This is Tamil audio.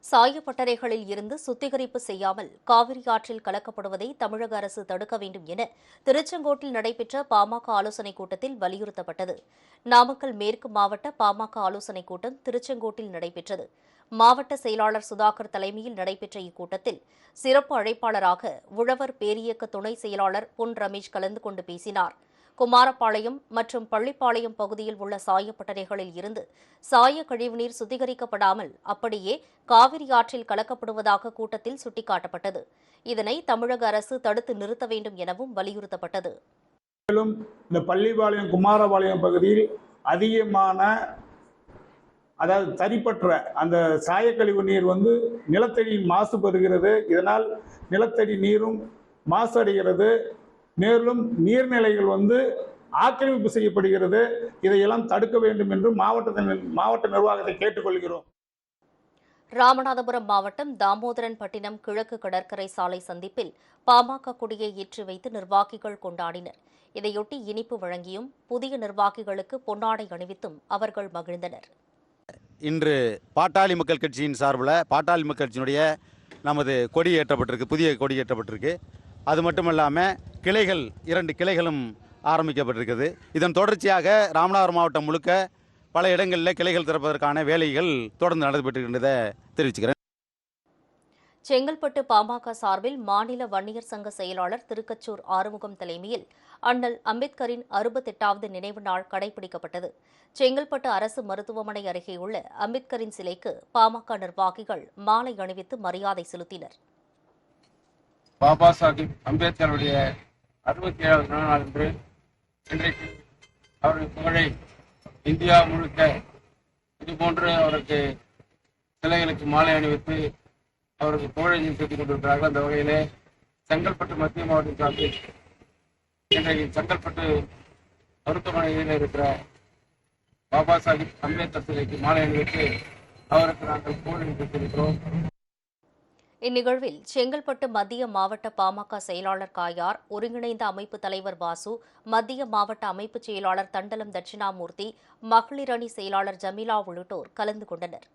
சாயப்பட்டறைகளில் இருந்து சுத்திகரிப்பு செய்யாமல் காவிரி ஆற்றில் கலக்கப்படுவதை தமிழக அரசு தடுக்க வேண்டும் என திருச்செங்கோட்டில் நடைபெற்ற பாமக ஆலோசனைக் கூட்டத்தில் வலியுறுத்தப்பட்டது. நாமக்கல் மேற்கு மாவட்ட பாமக ஆலோசனைக் கூட்டம் திருச்செங்கோட்டில் நடைபெற்றது. மாவட்ட செயலாளர் சுதாகர் தலைமையில் நடைபெற்ற இக்கூட்டத்தில் சிறப்பு அழைப்பாளராக உழவர் பேரியக்க துணை செயலாளர் பொன் ரமேஷ் கலந்து கொண்டு பேசினார். குமாரபாளையம் மற்றும் பள்ளிப்பாளையம் பகுதியில் உள்ள சாயப்பட்டறைகளில் இருந்து சாய கழிவுநீர் சுத்திகரிக்கப்படாமல் அப்படியே காவிரி ஆற்றில் கலக்கப்படுவதாக கூட்டத்தில் சுட்டிக்காட்டப்பட்டது. இதனை தமிழக அரசு தடுத்து நிறுத்த வேண்டும் எனவும் வலியுறுத்தப்பட்டது. மேலும் இந்த பள்ளிப்பாளையம் குமாரபாளையம் பகுதியில் அதிகமான தரிப்பற்ற அந்த சாயக்கழிவு நீர் நிலத்தடி மாசுபடுகிறது. இதனால் நிலத்தடி நீரும் மாசடைகிறது. மேலும் நீர்நிலைகள் ஆக்கிரமிப்பு செய்யப்படுகிறது. இதையெல்லாம் தடுக்க வேண்டும் என்று மாவட்ட நிர்வாகத்தை கேட்டுக்கொள்கிறோம். ராமநாதபுரம் மாவட்டம் தாமோதரன்பட்டினம் கிழக்கு கடற்கரை சாலை சந்திப்பில் பாமக கொடியை ஏற்றி வைத்து நிர்வாகிகள் கொண்டாடினர். இதையொட்டி இனிப்பு வழங்கியும் புதிய நிர்வாகிகளுக்கு பொன்னாடை அணிவித்தும் அவர்கள் மகிழ்ந்தனர். இன்று பாட்டாளி மக்கள் கட்சியின் சார்பில் பாட்டாளி மக்கள் கட்சியினுடைய நமது கொடி ஏற்றப்பட்டிருக்கு, புதிய கொடி ஏற்றப்பட்டிருக்கு. அது மட்டுமல்லாமல் கிளைகள் 2 கிளைகளும் ஆரம்பிக்கப்பட்டிருக்கிறது. இதன் தொடர்ச்சியாக ராமநாதபுரம் மாவட்டம் முழுக்க பல இடங்களில் கிளைகள் திறப்பதற்கான வேலைகள் தொடர்ந்து நடைபெற்றிருக்கின்றதை தெரிவிச்சுக்கிறேன். செங்கல்பட்டு பாமக சார்பில் மாநில வன்னியர் சங்க செயலாளர் திருக்கச்சூர் ஆறுமுகம் தலைமையில் அண்ணல் அம்பேத்கரின் 68வது நினைவு நாள் கடைபிடிக்கப்பட்டது. செங்கல்பட்டு அரசு மருத்துவமனை அருகே உள்ள அம்பேத்கரின் சிலைக்கு பாமக நிர்வாகிகள் மாலை அணிவித்து மரியாதை செலுத்தினர். பாபா சாஹிப் அம்பேத்கருடைய 67வது நாள் அன்று இன்றைக்கு அவருடைய புகழை இந்தியா முழுக்க இதுபோன்று அவருக்கு சிலைகளுக்கு மாலை அணிவித்து அவருக்கு புகழை செலுத்திக் கொண்டிருக்கிறார்கள். அந்த வகையிலே செங்கல்பட்டு மத்திய மாவட்ட சார்பில் இன்றைக்கு செங்கல்பட்டு மருத்துவமனையில் இருக்கிற பாபா சாஹிப் அம்பேத்கர் சிலைக்கு மாலை அணிவித்து அவருக்கு நாங்கள் புகழை செலுத்தியிருக்கிறோம். இந்நிகழ்வில் செங்கல்பட்டு மத்திய மாவட்ட பாமக செயலாளர் காயார், ஒருங்கிணைந்த அமைப்பு தலைவர் வாசு, மத்திய மாவட்ட அமைப்பு செயலாளர் தண்டலம் தட்சிணாமூர்த்தி, மகளிர் அணி செயலாளர் ஜமீலா உள்ளிட்டோர் கலந்து கொண்டனர்.